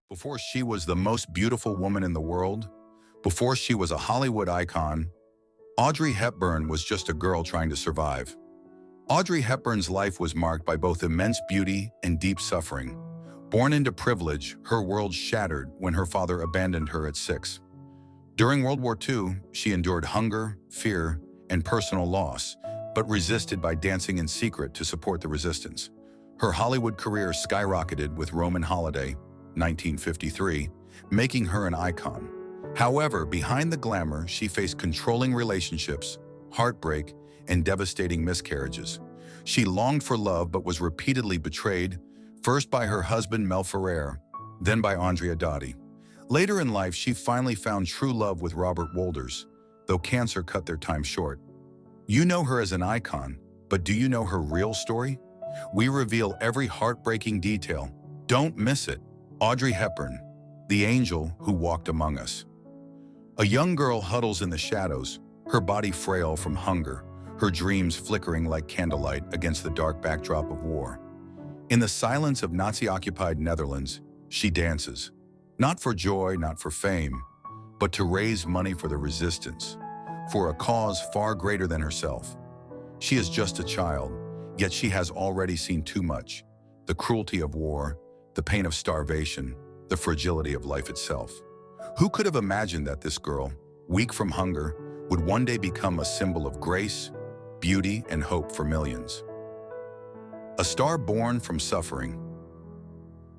Before she was the most beautiful woman in the world, before she was a Hollywood icon, Audrey Hepburn was just a girl trying to survive. Audrey Hepburn's life was marked by both immense beauty and deep suffering. Born into privilege, her world shattered when her father abandoned her at 6. During World War II, she endured hunger, fear, and personal loss, but resisted by dancing in secret to support the resistance. Her Hollywood career skyrocketed with Roman Holiday, 1953, making her an icon. However, behind the glamour, she faced controlling relationships, heartbreak, and devastating miscarriages. She longed for love but was repeatedly betrayed, first by her husband Mel Ferrer, then by Andrea Dotti. Later in life, she finally found true love with Robert Wolders, though cancer cut their time short. You know her as an icon, but do you know her real story? We reveal every heartbreaking detail. Don't miss it. Audrey Hepburn, the angel who walked among us. A young girl huddles in the shadows, her body frail from hunger, her dreams flickering like candlelight against the dark backdrop of war. In the silence of Nazi-occupied Netherlands, she dances, not for joy, not for fame, but to raise money for the resistance, for a cause far greater than herself. She is just a child, yet she has already seen too much: the cruelty of war, the pain of starvation, the fragility of life itself. Who could have imagined that this girl, weak from hunger, would one day become a symbol of grace, beauty, and hope for millions? A star born from suffering.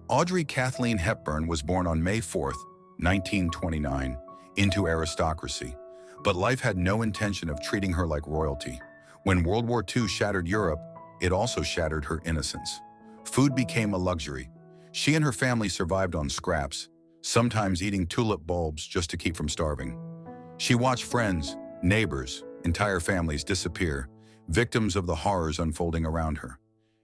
Audrey Kathleen Hepburn was born on May 4, 1929, into aristocracy, but life had no intention of treating her like royalty. When World War II shattered Europe, it also shattered her innocence. Food became a luxury. She and her family survived on scraps, sometimes eating tulip bulbs just to keep from starving. She watched friends, neighbors, entire families disappear, victims of the horrors unfolding around her.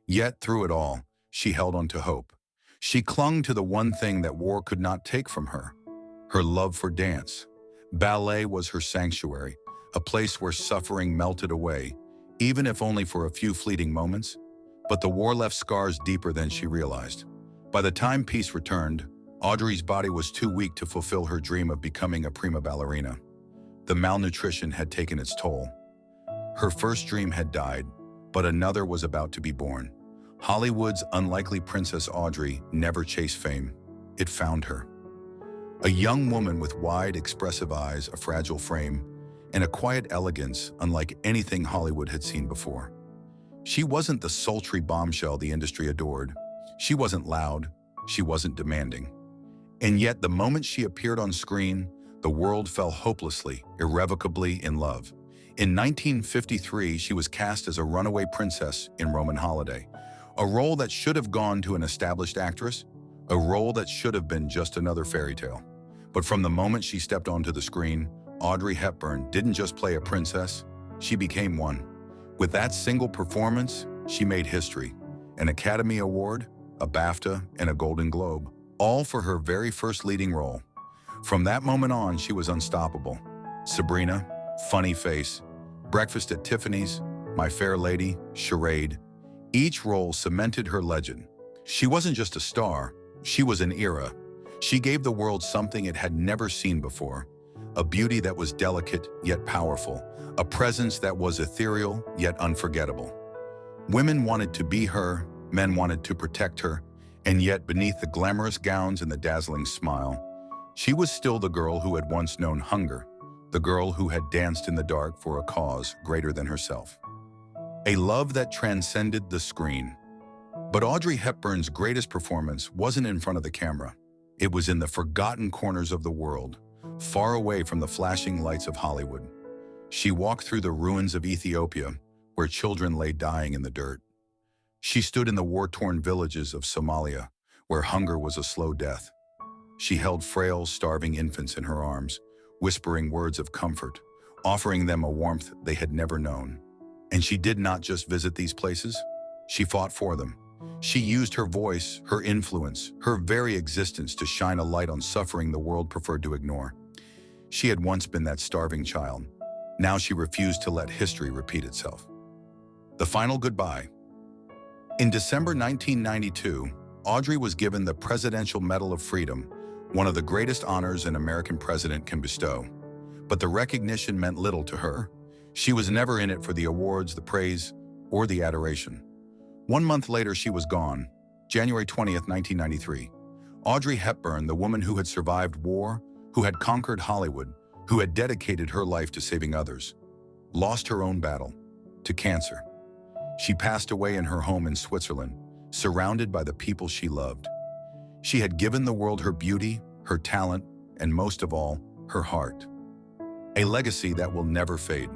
Yet, through it all, she held on to hope. She clung to the one thing that war could not take from her: her love for dance. Ballet was her sanctuary, a place where suffering melted away, even if only for a few fleeting moments. But the war left scars deeper than she realized. By the time peace returned, Audrey's body was too weak to fulfill her dream of becoming a prima ballerina. The malnutrition had taken its toll. Her first dream had died, but another was about to be born. Hollywood's unlikely Princess Audrey never chased fame. It found her. A young woman with wide, expressive eyes, a fragile frame, and a quiet elegance unlike anything Hollywood had seen before. She wasn't the sultry bombshell the industry adored. She wasn't loud. She wasn't demanding. And yet, the moment she appeared on screen, the world fell hopelessly, irrevocably in love. In 1953, she was cast as a runaway princess in Roman Holiday, a role that should have gone to an established actress, a role that should have been just another fairy tale. But from the moment she stepped onto the screen, Audrey Hepburn didn't just play a princess, she became one. With that single performance, she made history: an Academy Award, a BAFTA, and a Golden Globe, all for her very first leading role. From that moment on, she was unstoppable. Sabrina, Funny Face, Breakfast at Tiffany's, My Fair Lady, Charade. Each role cemented her legend. She wasn't just a star, she was an era. She gave the world something it had never seen before: a beauty that was delicate yet powerful, a presence that was ethereal yet unforgettable. Women wanted to be her, men wanted to protect her, and yet beneath the glamorous gowns and the dazzling smile, she was still the girl who had once known hunger, the girl who had danced in the dark for a cause greater than herself. A love that transcended the screen. But Audrey Hepburn's greatest performance wasn't in front of the camera. It was in the forgotten corners of the world, far away from the flashing lights of Hollywood. She walked through the ruins of Ethiopia, where children lay dying in the dirt. She stood in the war-torn villages of Somalia, where hunger was a slow death. She held frail, starving infants in her arms, whispering words of comfort, offering them a warmth they had never known. And she did not just visit these places, she fought for them. She used her voice, her influence, her very existence to shine a light on suffering the world preferred to ignore. She had once been that starving child. Now she refused to let history repeat itself. The final goodbye. In December 1992, Audrey was given the Presidential Medal of Freedom, one of the greatest honors an American president can bestow. But the recognition meant little to her. She was never in it for the awards, the praise, or the adoration. 1 month later, she was gone. January 20th, 1993. Audrey Hepburn, the woman who had survived war, who had conquered Hollywood, who had dedicated her life to saving others, lost her own battle to cancer. She passed away in her home in Switzerland, surrounded by the people she loved. She had given the world her beauty, her talent, and most of all, her heart. A legacy that will never fade.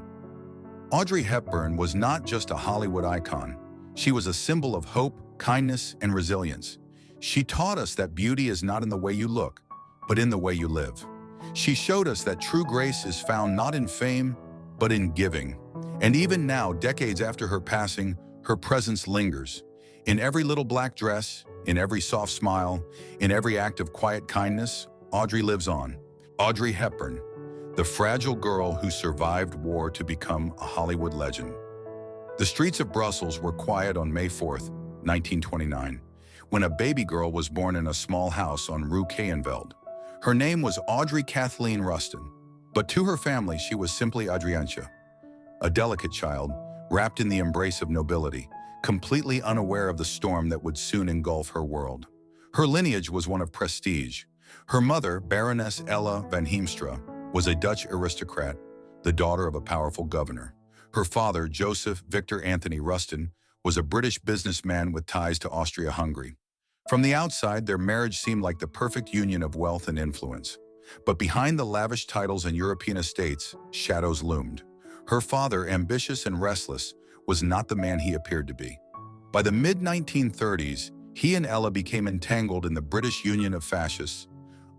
Audrey Hepburn was not just a Hollywood icon. She was a symbol of hope, kindness, and resilience. She taught us that beauty is not in the way you look, but in the way you live. She showed us that true grace is found not in fame, but in giving. And even now, decades after her passing, her presence lingers. In every little black dress, in every soft smile, in every act of quiet kindness, Audrey lives on. Audrey Hepburn, the fragile girl who survived war to become a Hollywood legend. The streets of Brussels were quiet on May 4th, 1929, when a baby girl was born in a small house on Rue Cayenveld. Her name was Audrey Kathleen Rustin, but to her family she was simply Adriancha, a delicate child wrapped in the embrace of nobility, completely unaware of the storm that would soon engulf her world. Her lineage was one of prestige. Her mother, Baroness Ella van Heemstra, was a Dutch aristocrat, the daughter of a powerful governor. Her father, Joseph Victor Anthony Rustin, was a British businessman with ties to Austria-Hungary. From the outside, their marriage seemed like the perfect union of wealth and influence. But behind the lavish titles and European estates, shadows loomed. Her father, ambitious and restless, was not the man he appeared to be. By the mid-1930s, he and Ella became entangled in the British Union of Fascists,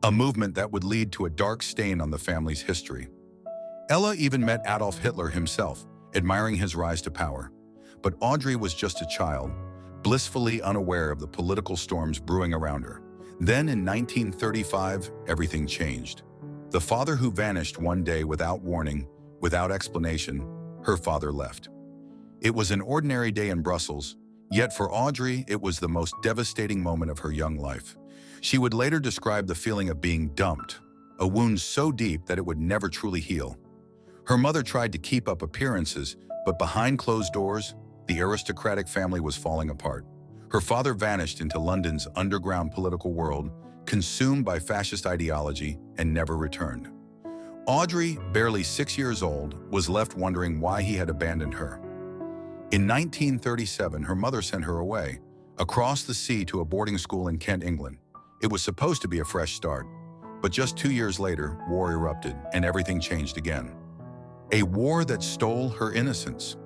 a movement that would lead to a dark stain on the family's history. Ella even met Adolf Hitler himself, admiring his rise to power. But Audrey was just a child, blissfully unaware of the political storms brewing around her. Then in 1935, everything changed. The father who vanished one day without warning, without explanation, her father left. It was an ordinary day in Brussels, yet for Audrey, it was the most devastating moment of her young life. She would later describe the feeling of being dumped, a wound so deep that it would never truly heal. Her mother tried to keep up appearances, but behind closed doors, the aristocratic family was falling apart. Her father vanished into London's underground political world, consumed by fascist ideology, and never returned. Audrey, barely 6 years old, was left wondering why he had abandoned her. In 1937, her mother sent her away, across the sea to a boarding school in Kent, England. It was supposed to be a fresh start, but just 2 years later, war erupted and everything changed again. A war that stole her innocence.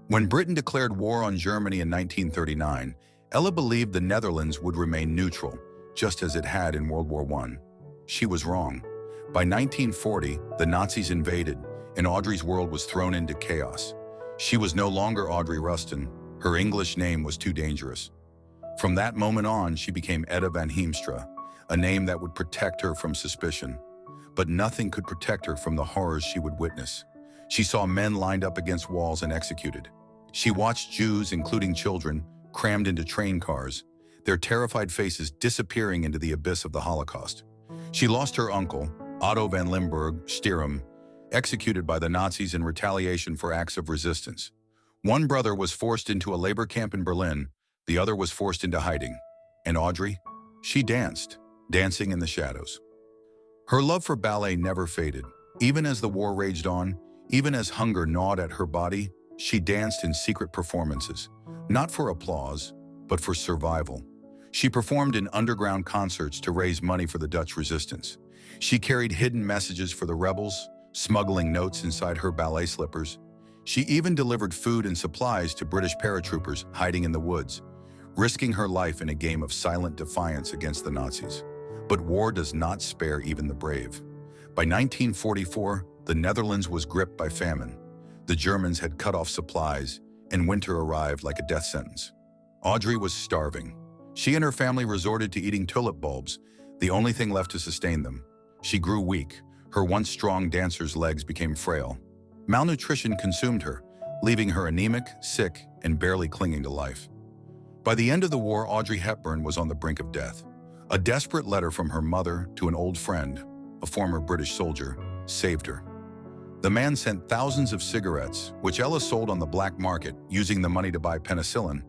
When Britain declared war on Germany in 1939, Ella believed the Netherlands would remain neutral, just as it had in World War I. She was wrong. By 1940, the Nazis invaded, and Audrey's world was thrown into chaos. She was no longer Audrey Rustin. Her English name was too dangerous. From that moment on, she became Etta van Heemstra, a name that would protect her from suspicion. But nothing could protect her from the horrors she would witness. She saw men lined up against walls and executed. She watched Jews, including children, crammed into train cars, their terrified faces disappearing into the abyss of the Holocaust. She lost her uncle, Otto van Limburg Stierum, executed by the Nazis in retaliation for acts of resistance. One brother was forced into a labor camp in Berlin, the other was forced into hiding. And Audrey? She danced, dancing in the shadows. Her love for ballet never faded. Even as the war raged on, even as hunger gnawed at her body, she danced in secret performances, not for applause, but for survival. She performed in underground concerts to raise money for the Dutch resistance. She carried hidden messages for the rebels, smuggling notes inside her ballet slippers. She even delivered food and supplies to British paratroopers hiding in the woods, risking her life in a game of silent defiance against the Nazis. But war does not spare even the brave. By 1944, the Netherlands was gripped by famine. The Germans had cut off supplies, and winter arrived like a death sentence. Audrey was starving. She and her family resorted to eating tulip bulbs, the only thing left to sustain them. She grew weak. Her once strong dancer's legs became frail. Malnutrition consumed her, leaving her anemic, sick, and barely clinging to life. By the end of the war, Audrey Hepburn was on the brink of death. A desperate letter from her mother to an old friend, a former British soldier, saved her. The man sent thousands of cigarettes, which Ella sold on the black market, using the money to buy penicillin,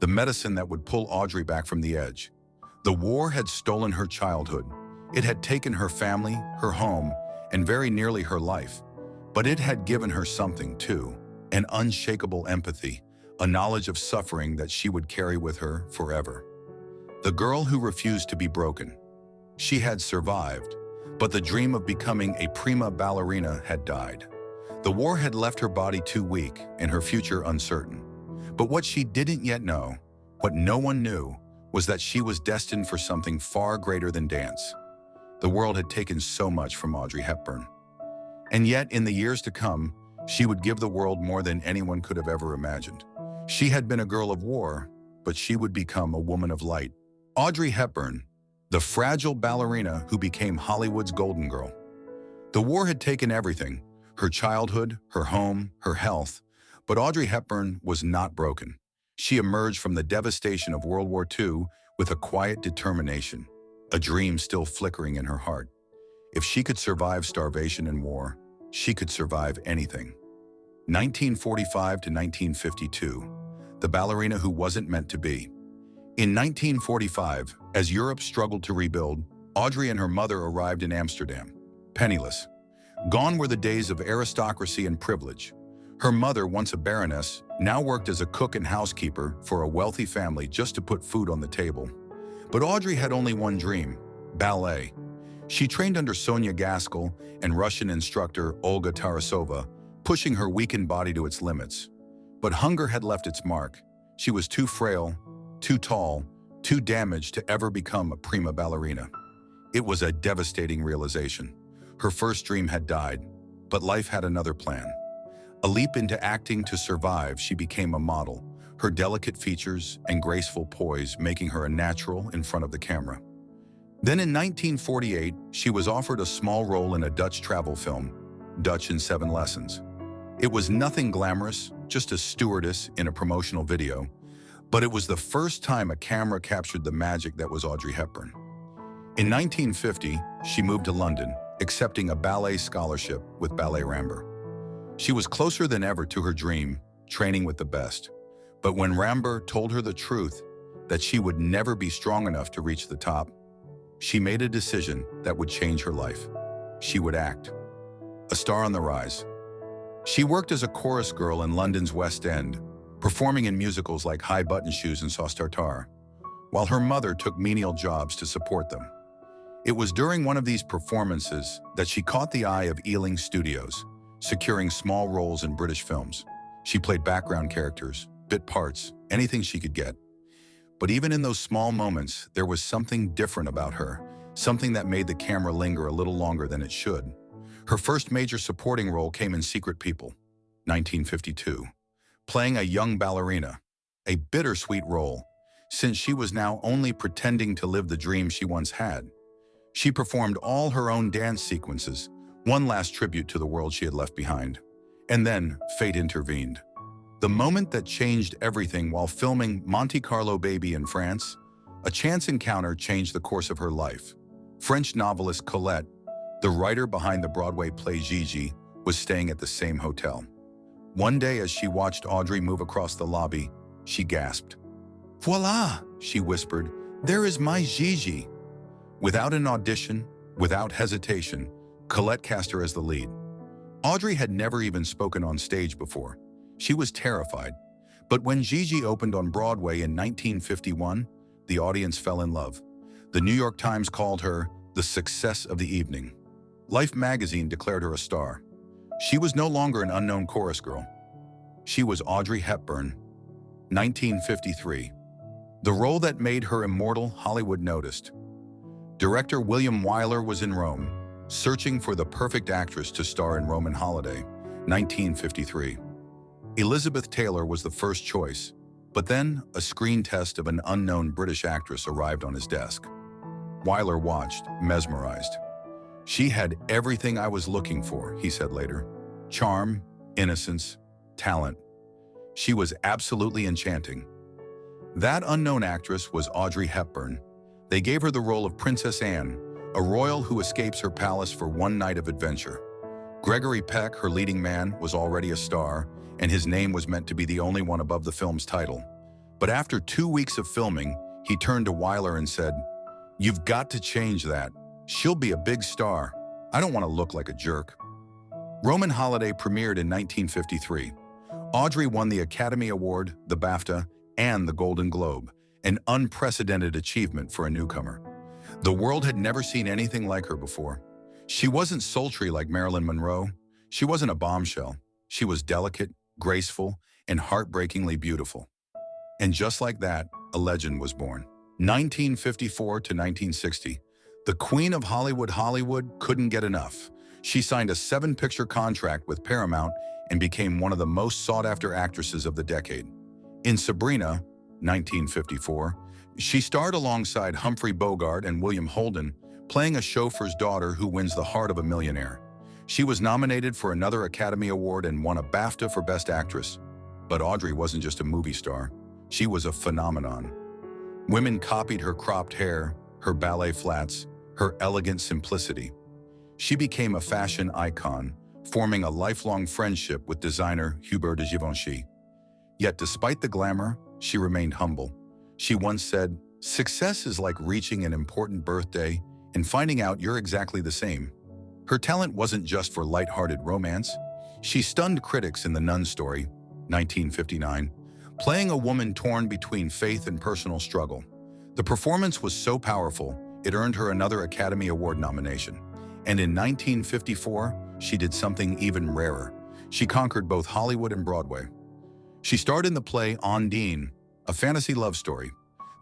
the medicine that would pull Audrey back from the edge. The war had stolen her childhood. It had taken her family, her home, and very nearly her life. But it had given her something too, an unshakable empathy, a knowledge of suffering that she would carry with her forever. The girl who refused to be broken. She had survived, but the dream of becoming a prima ballerina had died. The war had left her body too weak and her future uncertain. But what she didn't yet know, what no one knew, was that she was destined for something far greater than dance. The world had taken so much from Audrey Hepburn. And yet, in the years to come, she would give the world more than anyone could have ever imagined. She had been a girl of war, but she would become a woman of light. Audrey Hepburn, the fragile ballerina who became Hollywood's golden girl. The war had taken everything, her childhood, her home, her health, but Audrey Hepburn was not broken. She emerged from the devastation of World War II with a quiet determination, a dream still flickering in her heart. If she could survive starvation and war, she could survive anything. 1945 to 1952, the ballerina who wasn't meant to be. In 1945, as Europe struggled to rebuild, Audrey and her mother arrived in Amsterdam, penniless. Gone were the days of aristocracy and privilege. Her mother, once a baroness, now worked as a cook and housekeeper for a wealthy family just to put food on the table. But Audrey had only one dream: ballet. She trained under Sonia Gaskell and Russian instructor Olga Tarasova, pushing her weakened body to its limits. But hunger had left its mark. She was too frail, too tall, too damaged to ever become a prima ballerina. It was a devastating realization. Her first dream had died, but life had another plan. A leap into acting to survive, she became a model, her delicate features and graceful poise making her a natural in front of the camera. Then in 1948, she was offered a small role in a Dutch travel film, Dutch in 7 Lessons. It was nothing glamorous, just a stewardess in a promotional video, but it was the first time a camera captured the magic that was Audrey Hepburn. In 1950, she moved to London, accepting a ballet scholarship with Ballet Ramber. She was closer than ever to her dream, training with the best. But when Ramber told her the truth, that she would never be strong enough to reach the top, she made a decision that would change her life. She would act. A star on the rise. She worked as a chorus girl in London's West End, performing in musicals like High Button Shoes and Sauce Tartare, while her mother took menial jobs to support them. It was during one of these performances that she caught the eye of Ealing Studios, securing small roles in British films. She played background characters, bit parts, anything she could get. But even in those small moments, there was something different about her, something that made the camera linger a little longer than it should. Her first major supporting role came in Secret People, 1952, playing a young ballerina, a bittersweet role, since she was now only pretending to live the dream she once had. She performed all her own dance sequences, one last tribute to the world she had left behind. And then fate intervened. The moment that changed everything while filming Monte Carlo Baby in France, a chance encounter changed the course of her life. French novelist Colette, the writer behind the Broadway play Gigi, was staying at the same hotel. One day as she watched Audrey move across the lobby, she gasped. "Voila," she whispered, "there is my Gigi." Without an audition, without hesitation, Colette cast her as the lead. Audrey had never even spoken on stage before. She was terrified. But when Gigi opened on Broadway in 1951, the audience fell in love. The New York Times called her the success of the evening. Life magazine declared her a star. She was no longer an unknown chorus girl. She was Audrey Hepburn. 1953. The role that made her immortal, Hollywood noticed. Director William Wyler was in Rome, searching for the perfect actress to star in Roman Holiday, 1953. Elizabeth Taylor was the first choice, but then a screen test of an unknown British actress arrived on his desk. Wyler watched, mesmerized. "She had everything I was looking for," he said later. "Charm, innocence, talent. She was absolutely enchanting." That unknown actress was Audrey Hepburn. They gave her the role of Princess Anne, a royal who escapes her palace for one night of adventure. Gregory Peck, her leading man, was already a star, and his name was meant to be the only one above the film's title. But after 2 weeks of filming, he turned to Wyler and said, "You've got to change that. She'll be a big star. I don't want to look like a jerk." Roman Holiday premiered in 1953. Audrey won the Academy Award, the BAFTA, and the Golden Globe, an unprecedented achievement for a newcomer. The world had never seen anything like her before. She wasn't sultry like Marilyn Monroe. She wasn't a bombshell. She was delicate, graceful, and heartbreakingly beautiful. And just like that, a legend was born. 1954 to 1960, the Queen of Hollywood couldn't get enough. She signed a 7-picture contract with Paramount and became one of the most sought-after actresses of the decade. In Sabrina, 1954, she starred alongside Humphrey Bogart and William Holden, playing a chauffeur's daughter who wins the heart of a millionaire. She was nominated for another Academy Award and won a BAFTA for Best Actress. But Audrey wasn't just a movie star. She was a phenomenon. Women copied her cropped hair, her ballet flats, her elegant simplicity. She became a fashion icon, forming a lifelong friendship with designer Hubert de Givenchy. Yet despite the glamour, she remained humble. She once said, "Success is like reaching an important birthday and finding out you're exactly the same." Her talent wasn't just for light-hearted romance. She stunned critics in The Nun Story, 1959, playing a woman torn between faith and personal struggle. The performance was so powerful, it earned her another Academy Award nomination. And in 1954, she did something even rarer. She conquered both Hollywood and Broadway. She starred in the play Ondine, a fantasy love story.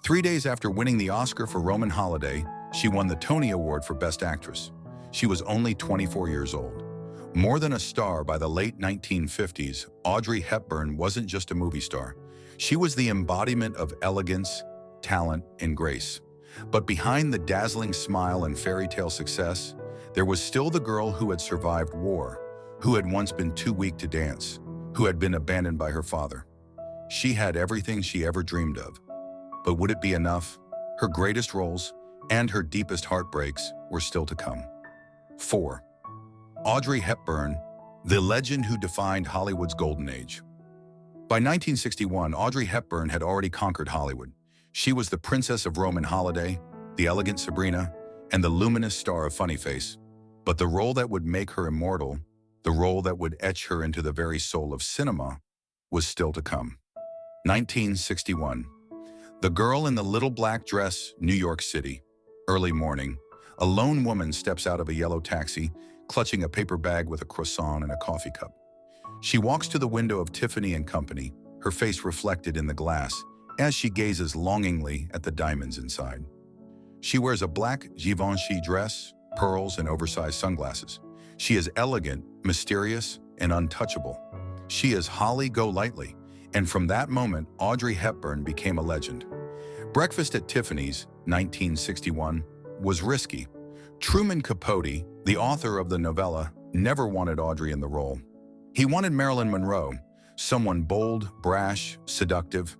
3 days after winning the Oscar for Roman Holiday, she won the Tony Award for Best Actress. She was only 24 years old. More than a star by the late 1950s, Audrey Hepburn wasn't just a movie star. She was the embodiment of elegance, talent, and grace. But behind the dazzling smile and fairy tale success, there was still the girl who had survived war, who had once been too weak to dance, who had been abandoned by her father. She had everything she ever dreamed of. But would it be enough? Her greatest roles and her deepest heartbreaks were still to come. 4. Audrey Hepburn, the legend who defined Hollywood's golden age. By 1961, Audrey Hepburn had already conquered Hollywood. She was the princess of Roman Holiday, the elegant Sabrina, and the luminous star of Funny Face. But the role that would make her immortal, the role that would etch her into the very soul of cinema, was still to come. 1961. The Girl in the Little Black Dress, New York City. Early morning. A lone woman steps out of a yellow taxi, clutching a paper bag with a croissant and a coffee cup. She walks to the window of Tiffany & Company, her face reflected in the glass, as she gazes longingly at the diamonds inside. She wears a black Givenchy dress, pearls, and oversized sunglasses. She is elegant, mysterious, and untouchable. She is Holly Golightly, and from that moment, Audrey Hepburn became a legend. Breakfast at Tiffany's, 1961, was risky. Truman Capote, the author of the novella, never wanted Audrey in the role. He wanted Marilyn Monroe, someone bold, brash, seductive.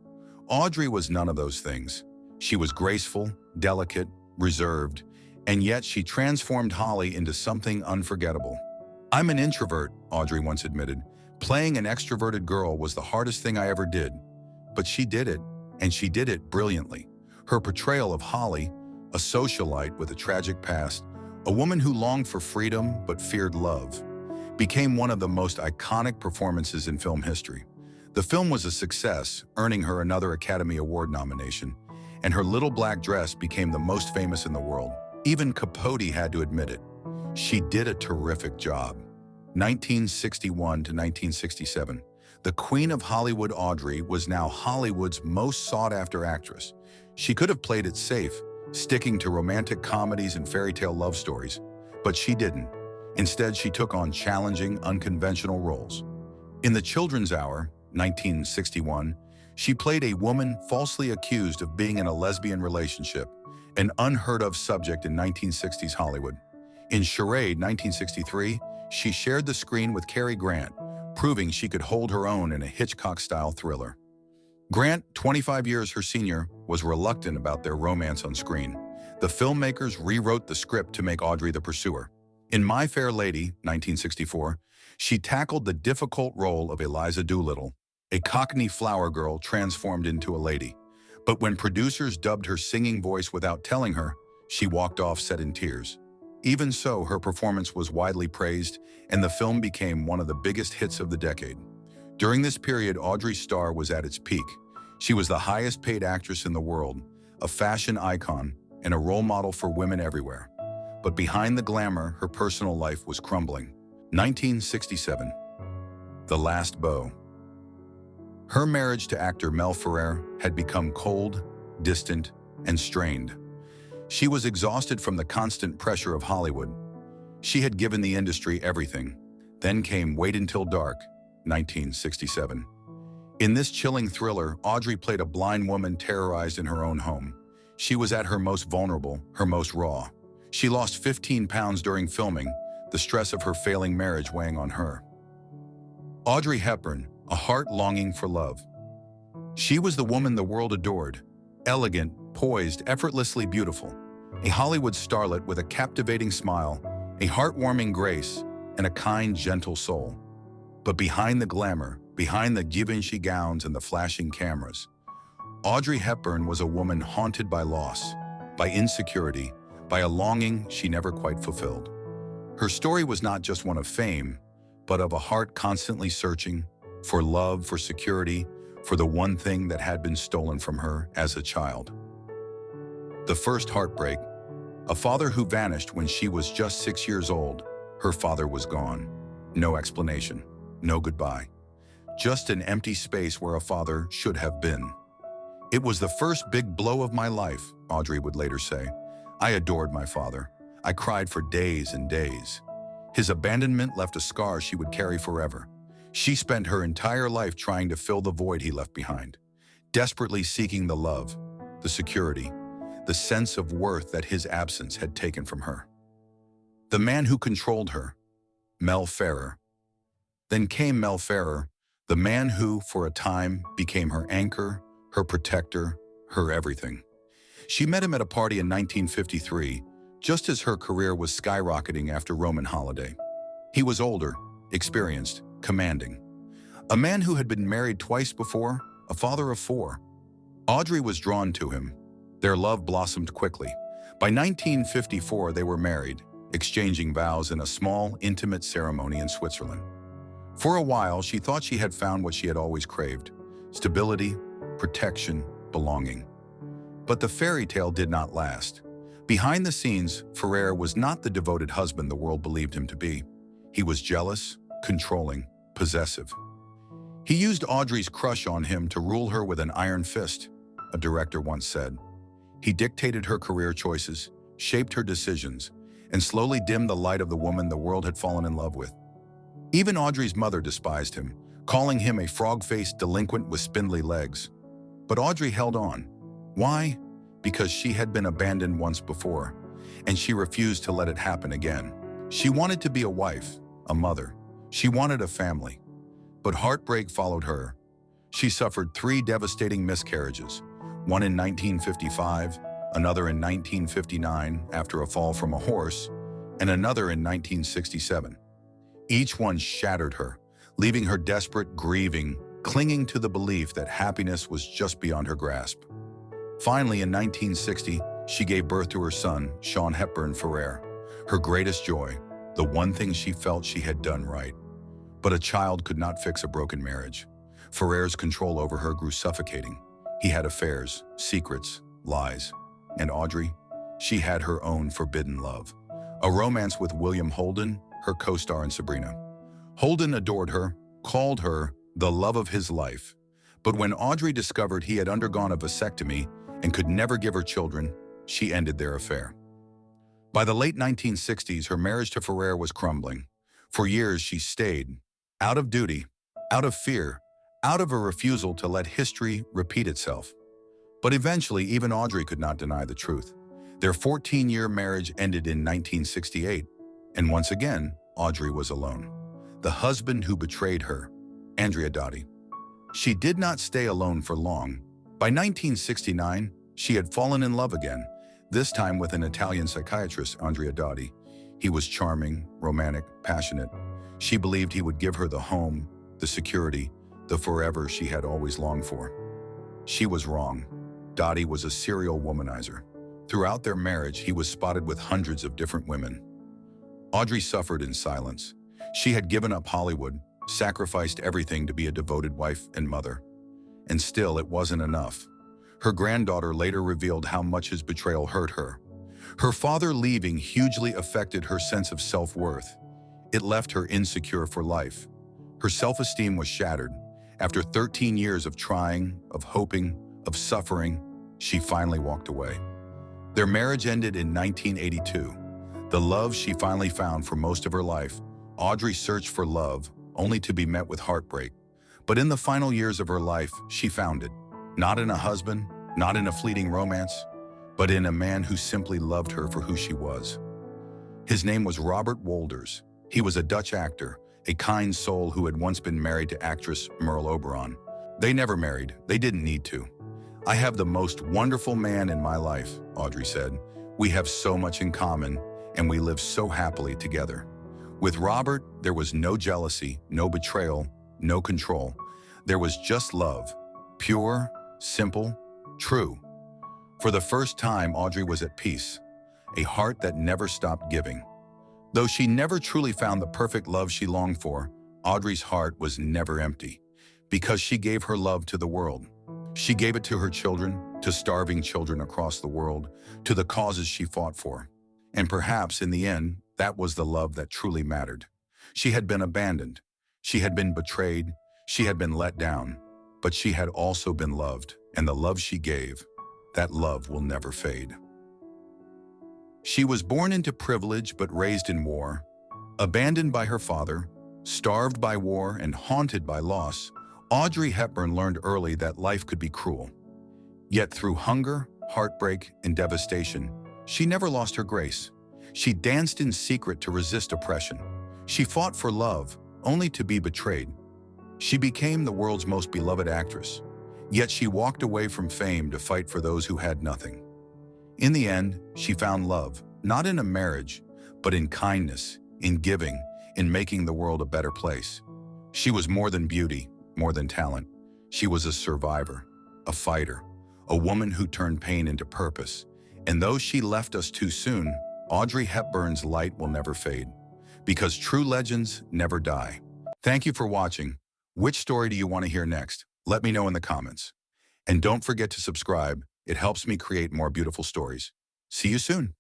Audrey was none of those things. She was graceful, delicate, reserved, and yet she transformed Holly into something unforgettable. "I'm an introvert," Audrey once admitted. "Playing an extroverted girl was the hardest thing I ever did." But she did it, and she did it brilliantly. Her portrayal of Holly, a socialite with a tragic past, a woman who longed for freedom but feared love, became one of the most iconic performances in film history. The film was a success, earning her another Academy Award nomination, and her little black dress became the most famous in the world. Even Capote had to admit it. She did a terrific job. 1961 to 1967. The Queen of Hollywood Audrey was now Hollywood's most sought-after actress. She could have played it safe, sticking to romantic comedies and fairy tale love stories, but she didn't. Instead, she took on challenging, unconventional roles. In The Children's Hour, 1961, she played a woman falsely accused of being in a lesbian relationship, an unheard-of subject in 1960s Hollywood. In Charade, 1963, she shared the screen with Cary Grant, proving she could hold her own in a Hitchcock-style thriller. Grant, 25 years her senior, was reluctant about their romance on screen. The filmmakers rewrote the script to make Audrey the pursuer. In My Fair Lady, 1964, she tackled the difficult role of Eliza Doolittle, a Cockney flower girl transformed into a lady. But when producers dubbed her singing voice without telling her, she walked off set in tears. Even so, her performance was widely praised, and the film became one of the biggest hits of the decade. During this period, Audrey's star was at its peak. She was the highest-paid actress in the world, a fashion icon, and a role model for women everywhere. But behind the glamour, her personal life was crumbling. 1967. The Last Beau. Her marriage to actor Mel Ferrer had become cold, distant, and strained. She was exhausted from the constant pressure of Hollywood. She had given the industry everything. Then came Wait Until Dark, 1967. In this chilling thriller, Audrey played a blind woman terrorized in her own home. She was at her most vulnerable, her most raw. She lost 15 pounds during filming, the stress of her failing marriage weighing on her. Audrey Hepburn, a heart longing for love. She was the woman the world adored, elegant, poised, effortlessly beautiful, a Hollywood starlet with a captivating smile, a heartwarming grace, and a kind, gentle soul. But behind the glamour, behind the Givenchy gowns and the flashing cameras, Audrey Hepburn was a woman haunted by loss, by insecurity, by a longing she never quite fulfilled. Her story was not just one of fame, but of a heart constantly searching for love, for security, for the one thing that had been stolen from her as a child. The first heartbreak, a father who vanished when she was just 6 years old. Her father was gone. No explanation, no goodbye. Just an empty space where a father should have been. It was the first big blow of my life, Audrey would later say. I adored my father. I cried for days and days. His abandonment left a scar she would carry forever. She spent her entire life trying to fill the void he left behind, desperately seeking the love, the security, the sense of worth that his absence had taken from her. The man who controlled her, Mel Ferrer. Then came Mel Ferrer, the man who, for a time, became her anchor, her protector, her everything. She met him at a party in 1953, just as her career was skyrocketing after Roman Holiday. He was older, experienced, commanding. A man who had been married twice before, a father of 4. Audrey was drawn to him. Their love blossomed quickly. By 1954, they were married, exchanging vows in a small, intimate ceremony in Switzerland. For a while, she thought she had found what she had always craved: stability, protection, belonging. But the fairy tale did not last. Behind the scenes, Ferrer was not the devoted husband the world believed him to be. He was jealous, controlling, possessive. He used Audrey's crush on him to rule her with an iron fist, a director once said. He dictated her career choices, shaped her decisions, and slowly dimmed the light of the woman the world had fallen in love with. Even Audrey's mother despised him, calling him a frog-faced delinquent with spindly legs. But Audrey held on. Why? Because she had been abandoned once before, and she refused to let it happen again. She wanted to be a wife, a mother. She wanted a family. But heartbreak followed her. She suffered 3 devastating miscarriages, one in 1955, another in 1959 after a fall from a horse, and another in 1967. Each one shattered her, leaving her desperate, grieving, clinging to the belief that happiness was just beyond her grasp. Finally, in 1960, she gave birth to her son, Sean Hepburn Ferrer, her greatest joy, the one thing she felt she had done right. But a child could not fix a broken marriage. Ferrer's control over her grew suffocating. He had affairs, secrets, lies. And Audrey? She had her own forbidden love. A romance with William Holden, her co-star in Sabrina. Holden adored her, called her the love of his life. But when Audrey discovered he had undergone a vasectomy and could never give her children, she ended their affair. By the late 1960s, her marriage to Ferrer was crumbling. For years, she stayed, out of duty, out of fear, out of a refusal to let history repeat itself. But eventually, even Audrey could not deny the truth. Their 14-year marriage ended in 1968, and once again, Audrey was alone. The husband who betrayed her, Andrea Dotti. She did not stay alone for long. By 1969, she had fallen in love again, this time with an Italian psychiatrist, Andrea Dotti. He was charming, romantic, passionate. She believed he would give her the home, the security, the forever she had always longed for. She was wrong. Dotti was a serial womanizer. Throughout their marriage, he was spotted with hundreds of different women. Audrey suffered in silence. She had given up Hollywood, sacrificed everything to be a devoted wife and mother. And still, it wasn't enough. Her granddaughter later revealed how much his betrayal hurt her. Her father leaving hugely affected her sense of self-worth. It left her insecure for life. Her self-esteem was shattered. After 13 years of trying, of hoping, of suffering, she finally walked away. Their marriage ended in 1982. The love she finally found for most of her life, Audrey searched for love, only to be met with heartbreak. But in the final years of her life, she found it. Not in a husband, not in a fleeting romance, but in a man who simply loved her for who she was. His name was Robert Wolders. He was a Dutch actor, a kind soul who had once been married to actress Merle Oberon. They never married. They didn't need to. "I have the most wonderful man in my life," Audrey said. "We have so much in common, and we live so happily together." With Robert, there was no jealousy, no betrayal, no control. There was just love. Pure, simple, true. For the first time, Audrey was at peace, a heart that never stopped giving. Though she never truly found the perfect love she longed for, Audrey's heart was never empty, because she gave her love to the world. She gave it to her children, to starving children across the world, to the causes she fought for. And perhaps, in the end, that was the love that truly mattered. She had been abandoned. She had been betrayed. She had been let down. But she had also been loved, and the love she gave, that love will never fade. She was born into privilege but raised in war. Abandoned by her father, starved by war, and haunted by loss, Audrey Hepburn learned early that life could be cruel. Yet through hunger, heartbreak, and devastation, she never lost her grace. She danced in secret to resist oppression. She fought for love, only to be betrayed. She became the world's most beloved actress. Yet she walked away from fame to fight for those who had nothing. In the end, she found love, not in a marriage, but in kindness, in giving, in making the world a better place. She was more than beauty, more than talent. She was a survivor, a fighter, a woman who turned pain into purpose. And though she left us too soon, Audrey Hepburn's light will never fade, because true legends never die. Thank you for watching. Which story do you want to hear next? Let me know in the comments. And don't forget to subscribe. It helps me create more beautiful stories. See you soon.